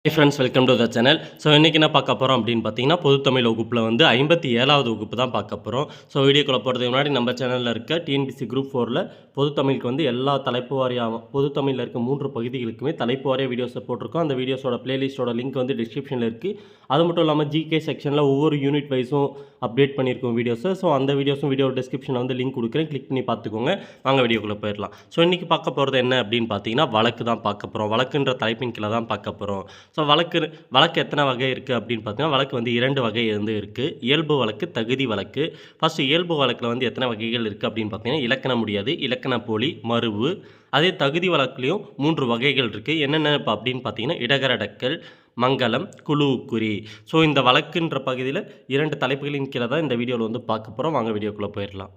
Hey friends, welcome to the channel. So இன்றைக்கி என்ன பார்க்க போகிறோம் அப்படின்னு பார்த்தீங்கன்னா பொதுத்தமிழ் வகுப்பில் வந்து 57வது வகுப்பு தான் பார்க்க போகிறோம். ஸோ வீடியோக்குள்ளே போகிறதுக்கு முன்னாடி நம்ம சேனலில் இருக்க டிஎன்பிசி குரூப் 4ல் பொதுத்தமிழுக்கு வந்து எல்லா தலைப்பு வாரியாக பொதுத்தமிழில் இருக்க 3 பகுதிகளுக்குமே தலைப்பு வாரியாக வீடியோஸை போட்டிருக்கோம். அந்த வீடியோஸோட பிளேலிஸ்ட்டோட லிங்க் வந்து டிஸ்கிரிப்ஷனில் இருக்குது. அது மட்டும் இல்லாமல் ஜிகே செக்ஷனில் ஒவ்வொரு யூனிட் வைஸும் அப்டேட் பண்ணியிருக்கோம் வீடியோஸை. ஸோ அந்த வீடியோஸும் வீடியோ டிஸ்கிரிப்ஷனில் வந்து லிங்க் கொடுக்குறேன், கிளிக் பண்ணி பார்த்துக்கோங்க. வாங்க வீடியோக்குள்ளே போயிடலாம். ஸோ இன்றைக்கி பார்க்க போகிறது என்ன அப்படின்னு பார்த்தீங்கன்னா வழக்கு தான் பார்க்க போகிறோம். வழக்குன்ற தலைப்பின் கீழே தான் பார்க்க போகிறோம். ஸோ வழக்கு எத்தனை வகை இருக்குது அப்படின்னு பார்த்தீங்கன்னா வழக்கு வந்து 2 வகை வந்து இருக்குது. இயல்பு வழக்கு, தகுதி வழக்கு. ஃபஸ்ட்டு இயல்பு வழக்கில் வந்து எத்தனை வகைகள் இருக்குது அப்படின்னு பார்த்தீங்கன்னா இலக்கண முடியாது, இலக்கண போலி, மருவு. அதே தகுதி வழக்குலேயும் 3 வகைகள் இருக்குது. என்னென்ன அப்படின்னு பார்த்தீங்கன்னா இடகரடக்கல், மங்கலம், குழுவுக்குறி. ஸோ இந்த வழக்குன்ற பகுதியில் 2 தலைப்புகளின் கீழே தான் இந்த வீடியோவில் வந்து பார்க்க போகிறோம். வாங்க வீடியோக்குள்ளே போயிடலாம்.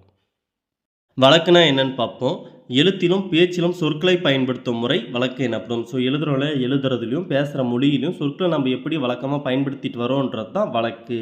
வழக்குனா என்னன்னு பார்ப்போம். எழுத்திலும் பேச்சிலும் சொற்களை பயன்படுத்தும் முறை வழக்கு எனப்படும். ஸோ எழுதுறதுலையும் பேசுகிற மொழியிலையும் சொற்களை நம்ம எப்படி வழக்கமாக பயன்படுத்திட்டு வரோன்றது தான் வழக்கு.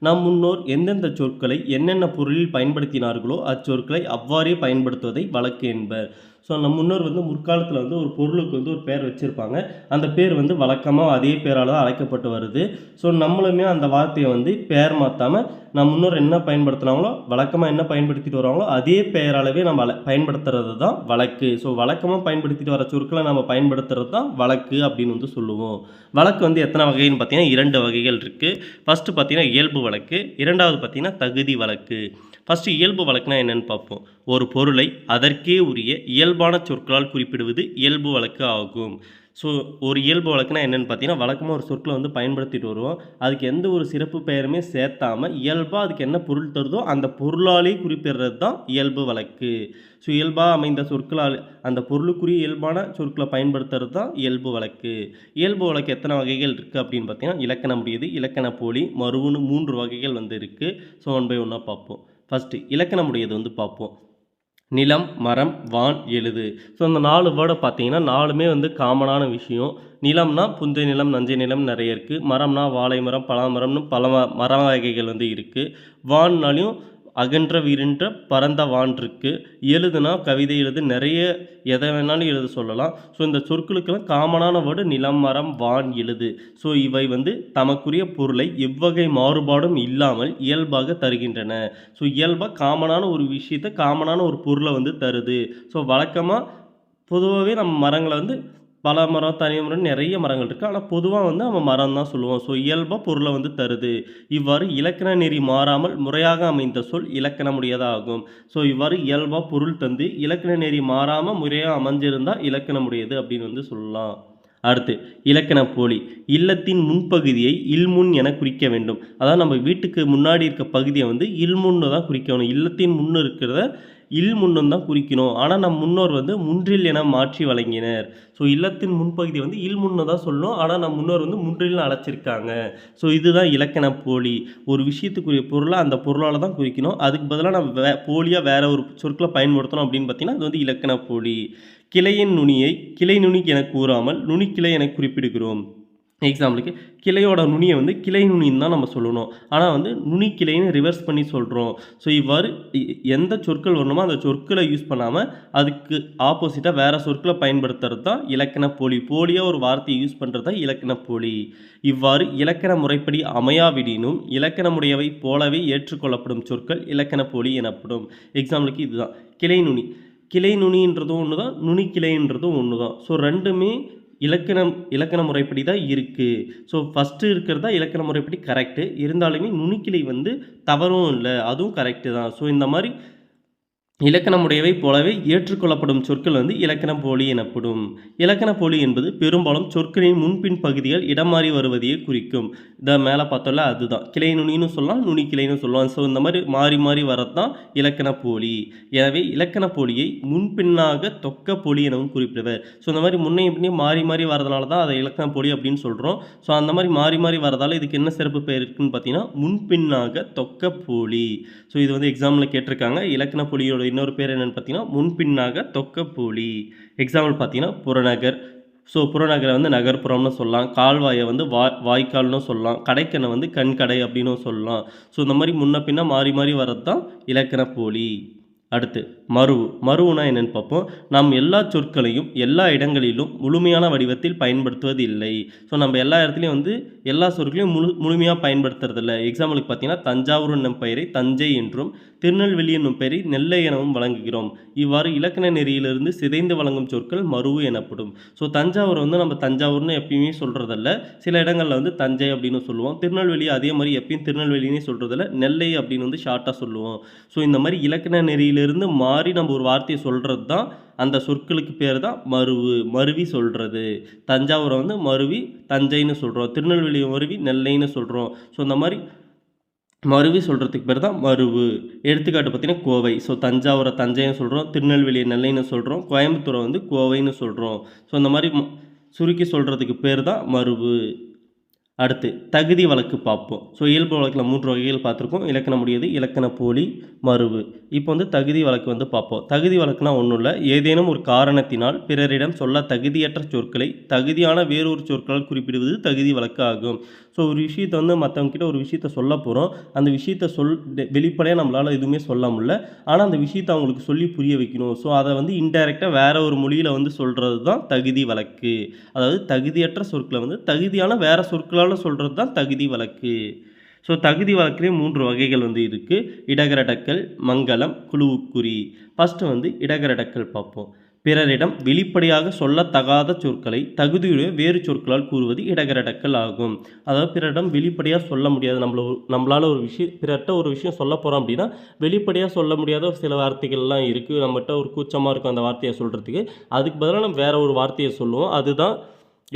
நம் முன்னோர் எந்தெந்த சொற்களை என்னென்ன பொருளில் பயன்படுத்தினார்களோ அச்சொற்களை அவ்வாறே பயன்படுத்துவதை வழக்கு என்பர். ஸோ நம் முன்னோர் வந்து முற்காலத்தில் வந்து ஒரு பொருளுக்கு வந்து ஒரு பேர் வச்சுருப்பாங்க. அந்த பேர் வந்து வழக்கமாக அதே பேரால் தான் அழைக்கப்பட்டு வருது. ஸோ நம்மளுமே அந்த வார்த்தையை வந்து பேர் மாற்றாமல் நம் முன்னோர் என்ன பயன்படுத்துனாங்களோ வழக்கமாக என்ன பயன்படுத்திட்டு வராங்களோ அதே பெயராலவே நம்ம பயன்படுத்துறது தான் வழக்கு. ஸோ வழக்கமாக பயன்படுத்திட்டு வர சொற்களை நம்ம பயன்படுத்துறது தான் வழக்கு அப்படின்னு வந்து சொல்லுவோம். வழக்கு வந்து எத்தனை வகைன்னு பார்த்தீங்கன்னா 2 வகைகள் இருக்குது. ஃபஸ்ட்டு பார்த்தீங்கன்னா இயல்பு வழக்கு, இரண்டாவது பார்த்தீங்கன்னா தகுதி வழக்கு. ஃபஸ்ட்டு இயல்பு வழக்குனா என்னென்னு பார்ப்போம். ஒரு பொருளை அதற்கே உரிய இயல்பான சொற்களால் குறிப்பிடுவது இயல்பு வழக்கு ஆகும். ஸோ ஒரு இயல்பு வழக்குனா என்னென்னு பார்த்தீங்கன்னா வழக்கமாக ஒரு சொற்களை வந்து பயன்படுத்திட்டு வருவோம். அதுக்கு எந்த ஒரு சிறப்பு பெயருமே சேர்த்தாமல் இயல்பாக அதுக்கு என்ன பொருள் தருதோ அந்த பொருளாலே குறிப்பிடுறது தான் இயல்பு வழக்கு. ஸோ இயல்பாக அமைந்த சொற்களால் அந்த பொருளுக்குரிய இயல்பான சொற்களை பயன்படுத்துறது தான் இயல்பு வழக்கு. இயல்பு வழக்கு எத்தனை வகைகள் இருக்குது அப்படின்னு பார்த்தீங்கன்னா இலக்கண முடியுது, இலக்கண போலி, மருவுன்னு 3 வகைகள் வந்து இருக்குது. ஸோ 1 by 1 பார்ப்போம். ஃபஸ்ட்டு இலக்கண முடியது வந்து பார்ப்போம். நிலம், மரம், வான், எழுது. ஸோ அந்த 4 வேர்டை பார்த்தீங்கன்னா 4மே வந்து காமனான விஷயம். நிலம்னா புஞ்சை நிலம், நஞ்சை நிலம் நிறைய இருக்குது. மரம்னா வாழை மரம், பலாமரம்னு பல மர வகைகள் வந்து இருக்குது. வான்னாலையும் அகன்ற விரின்ற பரந்த வான் இருக்குது. எழுதுனா கவிதை எழுது, நிறைய எதை வேணாலும் எழுத சொல்லலாம். ஸோ இந்த சொற்களுக்கெல்லாம் காமனான வேர்டு நிலம், மரம், வான், எழுது. ஸோ இவை வந்து தமக்குரிய பொருளை எவ்வகை மாறுபாடும் இல்லாமல் இயல்பாக தருகின்றன. ஸோ இயல்பாக காமனான ஒரு விஷயத்தை காமனான ஒரு பொருளை வந்து தருது. ஸோ வழக்கமாக பொதுவாகவே நம்ம மரங்களை வந்து பல மரம், தனி மரம் நிறைய மரங்கள் இருக்குது. ஆனால் பொதுவாக வந்து நம்ம மரம் தான் சொல்லுவோம். ஸோ இயல்பாக பொருளை வந்து தருது. இவ்வாறு இலக்கண நெறி மாறாமல் முறையாக அமைந்த சொல் இலக்கணமுடையதாக ஆகும். ஸோ இவ்வாறு இயல்பாக பொருள் தந்து இலக்கண நெறி மாறாமல் முறையாக அமைஞ்சிருந்தால் இலக்கணமுடையது அப்படின்னு வந்து சொல்லலாம். அடுத்து இலக்கண போலி. இல்லத்தின் முன்பகுதியை இல்முன் என குறிக்க வேண்டும். அதாவது நம்ம வீட்டுக்கு முன்னாடி இருக்க பகுதியை வந்து இல்முன்னு தான் குறிக்கணும். இல்லத்தின் முன்னு இருக்கிறத இல்முன்னு தான் குறிக்கணும். ஆனால் நம் முன்னோர் வந்து முன்றில் என மாற்றி வழங்கினர். ஸோ இல்லத்தின் முன்பகுதி வந்து இல்முன்னு தான் சொல்லணும். ஆனால் நம் முன்னோர் வந்து முன்றில்னு அழைச்சிருக்காங்க. ஸோ இதுதான் இலக்கண போலி. ஒரு விஷயத்துக்குரிய பொருளை அந்த பொருளால் தான் குறிக்கணும். அதுக்கு பதிலாக நம்ம போலியாக வேறு ஒரு சொற்களை பயன்படுத்தணும் அப்படின்னு பார்த்தீங்கன்னா அது வந்து இலக்கண போலி. கிளையின் நுனியை கிளை நுனி என கூறாமல் நுனிக்கிளை என குறிப்பிடுகிறோம். எக்ஸாம்பிளுக்கு கிளையோட நுனியை வந்து கிளை நுனின்னு தான் நம்ம சொல்லணும். ஆனால் வந்து நுனி கிளைன்னு ரிவர்ஸ் பண்ணி சொல்கிறோம். ஸோ இவ்வாறு எந்த சொற்கள் வரணுமோ அந்த சொற்களை யூஸ் பண்ணாமல் அதுக்கு ஆப்போசிட்டாக வேறு சொற்களை பயன்படுத்துறது தான் இலக்கண போலி. போலியாக ஒரு வார்த்தையை யூஸ் பண்ணுறது தான் இலக்கண போலி. இவ்வாறு இலக்கண முறைப்படி அமையாவிடினும் இலக்கணமுடையவை போலவே ஏற்றுக்கொள்ளப்படும் சொற்கள் இலக்கண போலி எனப்படும். எக்ஸாம்பிளுக்கு இதுதான் கிளை நுனி. கிளை நுனின்றதும் ஒன்று தான், நுனி கிளைன்றதும் ஒன்று தான். ஸோ ரெண்டுமே இலக்கண முறைப்படி தான் இருக்குது. ஸோ ஃபஸ்ட்டு இருக்கிறது தான் இலக்கண முறைப்படி கரெக்டு. இருந்தாலுமே நுனிக்கிளை வந்து தவறும் இல்லை, அதுவும் கரெக்டு தான். ஸோ இந்த மாதிரி இலக்கணமுடையவை போலவே ஏற்றுக்கொள்ளப்படும் சொற்கள் வந்து இலக்கண போலி எனப்படும். இலக்கண போலி என்பது பெரும்பாலும் சொற்களின் முன்பின் பகுதிகள் இடம் மாறி வருவதையே குறிக்கும். இதை மேலே பார்த்தோம்ல அதுதான் கிளை நுனின்னு சொல்லலாம், நுனி கிளைன்னு சொல்லலாம். ஸோ இந்த மாதிரி மாறி மாறி வரது தான் இலக்கண போலி. எனவே இலக்கண போலியை முன்பின்னாக தொக்க போலி எனவும் குறிப்பிடுவர். ஸோ இந்த மாதிரி முன்னையும் பின்னையும் மாறி மாறி வரதுனால தான் அதை இலக்கண போலி அப்படின்னு சொல்கிறோம். ஸோ அந்த மாதிரி மாறி மாறி வரதால இதுக்கு என்ன சிறப்பு பெயர் இருக்குன்னு பார்த்தீங்கன்னா முன்பின்னாக தொக்க போலி. ஸோ இது வந்து எக்ஸாமில் கேட்டிருக்காங்க. இலக்கண போலியோட இன்னொரு பேர் என்னென்னு பார்த்தீங்கன்னா முன்பின்னாக தொக்க போலி. எக்ஸாம்பிள் பார்த்தீங்கன்னா புறநகர். ஸோ புறநகரை வந்து நகர்ப்புறம்னு சொல்லலாம். கால்வாயை வந்து வாய்க்கால்னு சொல்லலாம். கடைக்கண்ணை வந்து கண்கடை அப்படின்னு சொல்லலாம். ஸோ இந்த மாதிரி முன்ன பின்ன மாறி மாறி வர்றது தான் இலக்கண போலி. அடுத்து மருவு. மருவுனா என்னன்னு பார்ப்போம். நாம் எல்லா சொற்களையும் எல்லா இடங்களிலும் முழுமையான வடிவத்தில் பயன்படுத்துவது இல்லை. ஸோ நம்ம எல்லா இடத்துலையும் வந்து எல்லா சொற்களையும் முழுமையாக பயன்படுத்துறதில்ல. எக்ஸாம்பிளுக்கு பார்த்தீங்கன்னா தஞ்சாவூர் என்னும் பெயரை தஞ்சை என்றும் திருநெல்வேலி என்னும் பெயரை நெல்லை எனவும் வழங்குகிறோம். இவ்வாறு இலக்கண நெறியிலிருந்து சிதைந்து வழங்கும் சொற்கள் மருவு எனப்படும். ஸோ தஞ்சாவூர் வந்து நம்ம தஞ்சாவூர்னு எப்பயுமே சொல்கிறதில்ல. சில இடங்களில் வந்து தஞ்சை அப்படின்னு சொல்லுவோம். திருநெல்வேலி அதே மாதிரி எப்பயும் திருநெல்வேலினே சொல்கிறதில்ல, நெல்லை அப்படின்னு வந்து ஷார்ட்டாக சொல்லுவோம். ஸோ இந்த மாதிரி இலக்கண நெறியிலிருந்து மாறி நம்ம ஒரு வார்த்தையை சொல்கிறது தான் அந்த சொற்களுக்கு பேர் தான் மருவு. மருவி சொல்கிறது. தஞ்சாவூரை வந்து மருவி தஞ்சைன்னு சொல்கிறோம், திருநெல்வேலியை மருவி நெல்லைன்னு சொல்கிறோம். ஸோ இந்த மாதிரி மருவி சொல்கிறதுக்கு பேர் தான் மருவு. எடுத்துக்காட்டு பார்த்தீங்கன்னா கோவை. ஸோ தஞ்சாவூரை தஞ்சைன்னு சொல்கிறோம், திருநெல்வேலியை நெல்லைன்னு சொல்கிறோம், கோயம்புத்தூரை வந்து கோவைன்னு சொல்கிறோம். ஸோ இந்த மாதிரி சுருக்கி சொல்கிறதுக்கு பேர் தான் மருவு. அடுத்து தகுதி வழக்கு பார்ப்போம். ஸோ இயல்பு வழக்கில் 3 வகைகள் பார்த்துருக்கோம். இலக்கணம் உடையது, இலக்கண போலி, மருவு. இப்போ வந்து தகுதி வழக்கு வந்து பார்ப்போம். தகுதி வழக்குனா ஒன்றும் இல்லை, ஏதேனும் ஒரு காரணத்தினால் பிறரிடம் சொல்ல தகுதியற்ற சொற்களை தகுதியான வேறொரு சொற்களால் குறிப்பிடுவது தகுதி வழக்கு ஆகும். ஸோ ஒரு விஷயத்தை வந்து மற்றவங்ககிட்ட ஒரு விஷயத்த சொல்ல போகிறோம். அந்த விஷயத்தை வெளிப்படையாக நம்மளால் எதுவுமே சொல்ல முடியல. ஆனால் அந்த விஷயத்தை அவங்களுக்கு சொல்லி புரிய வைக்கணும். ஸோ அதை வந்து இன்டைரக்டாக வேறு ஒரு மொழியில் வந்து சொல்கிறது தான் தகுதி வழக்கு. அதாவது தகுதியற்ற சொற்களை வந்து தகுதியான வேறு சொற்களால் சொல்கிறது தான் தகுதி வழக்கு. ஸோ தகுதி வழக்கிலே 3 வகைகள் வந்து இருக்குது. இடகரடக்கல், மங்கலம், குழுவுக்குறி. ஃபஸ்ட்டு வந்து இடகரடக்கல் பார்ப்போம். பிறரிடம் வெளிப்படையாக சொல்லத்தகாத சொற்களை தகுதியுடைய வேறு சொற்களால் கூறுவது இடகரடக்கல் ஆகும். அதாவது பிறரிடம் வெளிப்படையாக சொல்ல முடியாது, நம்மளால் ஒரு பிறர்கிட்ட ஒரு விஷயம் சொல்ல போகிறோம் அப்படின்னா வெளிப்படையாக சொல்ல முடியாத ஒரு சில வார்த்தைகள்லாம் இருக்குது. நம்மகிட்ட ஒரு கூச்சமாக இருக்கும் அந்த வார்த்தையை சொல்கிறதுக்கு. அதுக்கு பதிலாக நம்ம வேறு ஒரு வார்த்தையை சொல்லுவோம். அதுதான்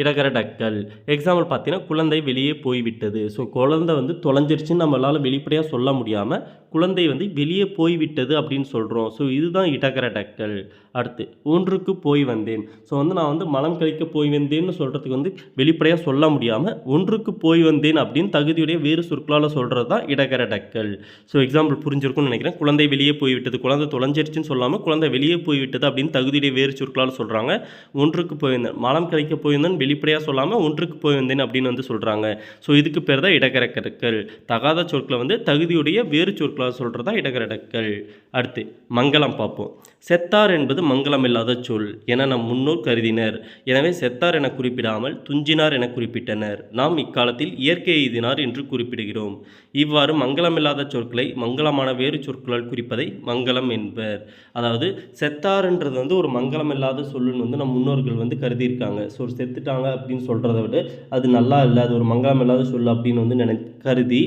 இடகரடக்கல். எக்ஸாம்பிள் பார்த்தீங்கன்னா குழந்தை வெளியே போய்விட்டது. ஸோ குழந்தை வந்து தொலைஞ்சிருச்சுன்னு நம்மளால் வெளிப்படையாக சொல்ல முடியாமல் குழந்தை வந்து வெளியே போய்விட்டது அப்படின்னு சொல்கிறோம். ஸோ இதுதான் இடகரடக்கல். அடுத்து ஒன்றுக்கு போய் வந்தேன். ஸோ வந்து நான் வந்து மலம் கழிக்க போய் வந்தேன்னு சொல்கிறதுக்கு வந்து வெளிப்படையாக சொல்ல முடியாமல் ஒன்றுக்கு போய் வந்தேன் அப்படின்னு தகுதியுடைய வேறு சொற்களால் சொல்கிறது தான் இடகரடக்கல். ஸோ எக்ஸாம்பிள் புரிஞ்சிருக்கும்னு நினைக்கிறேன். குழந்தை வெளியே போய்விட்டது, குழந்தை தொலைஞ்சிருச்சுன்னு சொல்லாமல் குழந்தை வெளியே போய்விட்டது அப்படின்னு தகுதியுடைய வேறு சொற்களால் சொல்கிறாங்க. ஒன்றுக்கு போய் வந்தேன், மலம் கழிக்க போய் வந்தேன் வெளிப்படையாக சொல்லாமல் ஒன்றுக்கு போய் வந்தேன் அப்படின்னு வந்து சொல்கிறாங்க. ஸோ இதுக்கு பேர் தான் இடகரடக்கல். தகாத சொற்களை வந்து தகுதியுடைய வேறு சொற்களால் சொல்கிறது தான் இடகரடக்கல். அடுத்து மங்கலம் பார்ப்போம். செத்தார் என்பது மங்கலம் இல்லாத சொல் என நம் முன்னோர் கருதினர். எனவே செத்தார் என குறிப்பிடாமல் துஞ்சினார் என குறிப்பிட்டனர். நாம் இக்காலத்தில் இயற்கை எய்தினார் என்று குறிப்பிடுகிறோம். இவ்வாறு மங்கலமில்லாத சொற்களை மங்கலமான வேறு சொற்களால் குறிப்பதை மங்கலம் என்பர். அதாவது செத்தார்ன்றது வந்து ஒரு மங்கலம் இல்லாத சொல்லுன்னு வந்து நம் முன்னோர்கள் வந்து கருதியிருக்காங்க. ஸோ செத்துட்டாங்க அப்படின்னு சொல்கிறத விட அது நல்லா இல்லை, அது ஒரு மங்கலம் இல்லாத சொல் அப்படின்னு வந்து கருதி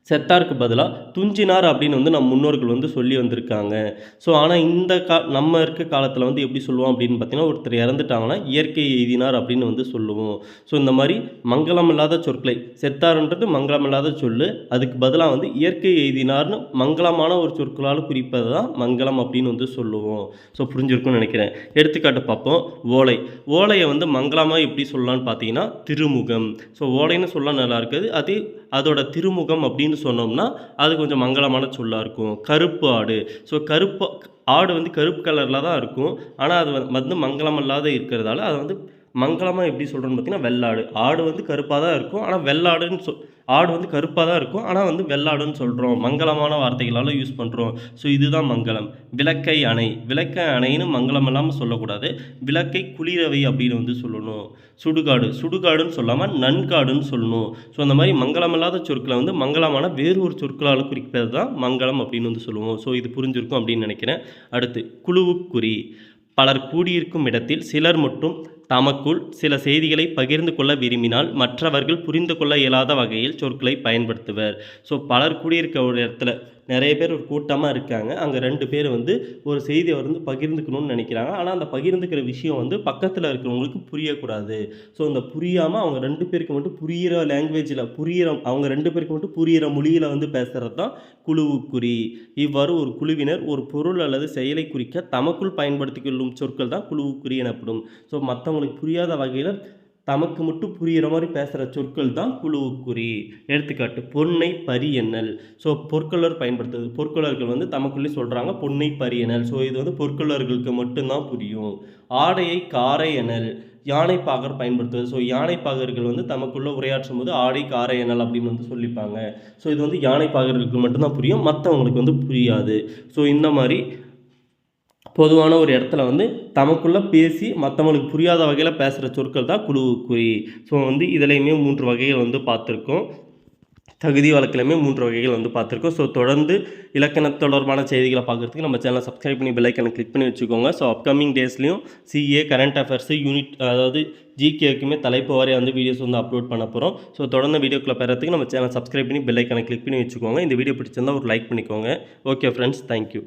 செத்தாருக்கு பதிலாக துஞ்சினார் அப்படின்னு வந்து நம்ம முன்னோர்கள் வந்து சொல்லி வந்திருக்காங்க. ஸோ ஆனால் இந்த நம்ம இருக்க காலத்தில் வந்து எப்படி சொல்லுவோம் அப்படின்னு பார்த்தீங்கன்னா, ஒருத்தர் இறந்துட்டாங்கன்னா இயற்கை எய்தினார் அப்படின்னு வந்து சொல்லுவோம். ஸோ இந்த மாதிரி மங்களம் இல்லாத சொற்களை, செத்தார்ன்றது மங்களம் இல்லாத சொல், அதுக்கு பதிலாக வந்து இயற்கை எய்தினார்னு மங்களமான ஒரு சொற்களால் குறிப்பது தான் மங்களம் அப்படின்னு வந்து சொல்லுவோம். ஸோ புரிஞ்சிருக்கும்னு நினைக்கிறேன். எடுத்துக்காட்டு பார்ப்போம். ஓலை. ஓலையை வந்து மங்களமாக எப்படி சொல்லலான்னு பார்த்தீங்கன்னா திருமுகம். ஸோ ஓலைன்னு சொல்ல நல்லா இருக்குது, அதோட திருமுகம் அப்படின்னு சொன்னோம்னா அது கொஞ்சம் மங்களமான சொல்லாக இருக்கும். கருப்பு ஆடு. ஸோ ஆடு வந்து கருப்பு கலரில் தான் இருக்கும். ஆனால் அது வந்து மங்களம் இல்லாத இருக்கிறதால அதை வந்து மங்களமாக எப்படி சொல்கிறோன்னு பார்த்தீங்கன்னா வெள்ளாடு. ஆடு வந்து கருப்பாக தான் இருக்கும், ஆனால் வெள்ளாடுன்னு ஆடு வந்து கருப்பாக தான் இருக்கும், ஆனால் வந்து வெள்ளாடுன்னு சொல்கிறோம். மங்களமான வார்த்தைகளால் யூஸ் பண்ணுறோம். ஸோ இதுதான் மங்களம். விளக்கை அணை. விளக்கை அணைன்னு மங்களம் இல்லாமல் சொல்லக்கூடாது, விளக்கை குளிரவை அப்படின்னு வந்து சொல்லணும். சுடுகாடு. சுடுகாடுன்னு சொல்லாமல் நன்காடுன்னு சொல்லணும். ஸோ அந்த மாதிரி மங்களமில்லாத சொற்களை வந்து மங்களமான வேறு ஒரு சொற்களால் குறிப்பது தான் மங்களம் அப்படின்னு வந்து சொல்லுவோம். ஸோ இது புரிஞ்சிருக்கும் அப்படின்னு நினைக்கிறேன். அடுத்து குழுவுக்குறி. பலர் கூடியிருக்கும் இடத்தில் சிலர் மட்டும் தமக்குள் சில செய்திகளை பகிர்ந்து கொள்ள விரும்பினால் மற்றவர்கள் புரிந்து கொள்ள இயலாத வகையில் சொற்களை பயன்படுத்துவர். ஸோ பலர் கூடியிருக்க ஒரு இடத்துல நிறைய பேர் ஒரு கூட்டமாக இருக்காங்க. அங்கே 2 பேர் வந்து ஒரு செய்தியை வந்து பகிர்ந்துக்கணும்னு நினைக்கிறாங்க. ஆனால் அந்த பகிர்ந்துக்கிற விஷயம் வந்து பக்கத்தில் இருக்கிறவங்களுக்கு புரியக்கூடாது. ஸோ அந்த புரியாமல் அவங்க 2 பேருக்கு மட்டும் புரிகிற லாங்குவேஜில் அவங்க 2 பேருக்கு மட்டும் புரிகிற மொழியில் வந்து பேசுகிறது தான் குழுவுக்குறி. இவ்வாறு ஒரு குழுவினர் ஒரு பொருள் அல்லது செயலை குறிக்க தமக்குள் பயன்படுத்தி கொள்ளும் சொற்கள் தான் குழுவுக்குறி எனப்படும். ஸோ மற்றவங்களுக்கு புரியாத வகையில் தமக்கு மட்டும் புரிகிற மாதிரி பேசுகிற சொற்கள் தான் குழுவுக்குறி. எடுத்துக்காட்டு பொன்னை பரி எண்ணல். ஸோ பொற்கொள்ளர் பயன்படுத்துது. பொற்கொள்ளர்கள் வந்து தமக்குள்ளே சொல்கிறாங்க பொன்னை பரி எண்ணல். ஸோ இது வந்து பொற்கொள்ளர்களுக்கு மட்டும்தான் புரியும். ஆடையை காரை எண்ணல். யானைப்பாகர் பயன்படுத்துவது. ஸோ யானைப்பாகர்கள் வந்து தமக்குள்ளே உரையாற்றும் போது ஆடை காரை எனல் அப்படின்னு வந்து சொல்லிப்பாங்க. ஸோ இது வந்து யானைப்பாகர்களுக்கு மட்டும்தான் புரியும், மற்றவங்களுக்கு வந்து புரியாது. ஸோ இந்த மாதிரி பொதுவான ஒரு இடத்துல வந்து தமக்குள்ளே பேசி மற்றவங்களுக்கு புரியாத வகையில் பேசுகிற சொற்கள் தான் குழுவுக்குறி. ஸோ வந்து இதுலேயுமே 3 வகைகள் வந்து பார்த்துருக்கோம். தகுதி வழக்கிலுமே 3 வகைகள் வந்து பார்த்துருக்கோம். ஸோ தொடர்ந்து இலக்கண தொடர்பான செய்திகளை பார்க்குறதுக்கு நம்ம சேனலை சப்ஸ்கிரைப் பண்ணி பெல் ஐக்கனை கிளிக் பண்ணி வச்சுக்கோங்க. ஸோ அப்கமிங் டேஸ்லையும் சிஏ, கரண்ட் அஃபேர்ஸு, யூனிட் அதாவது ஜிகேக்குமே தலைப்பு வாரியாக வந்து வீடியோஸ் வந்து அப்லோட் பண்ண போகிறோம். ஸோ தொடர்ந்து வீடியோக்குள்ளே பெறத்துக்கு நம்ம சேனலை சப்ஸ்கிரைப் பண்ணி பெல் ஐக்கனை கிளிக் பண்ணி வச்சுக்கோங்க. இந்த வீடியோ பிடிச்சிருந்தால் ஒரு லைக் பண்ணிக்கோங்க. Okay friends, thank you.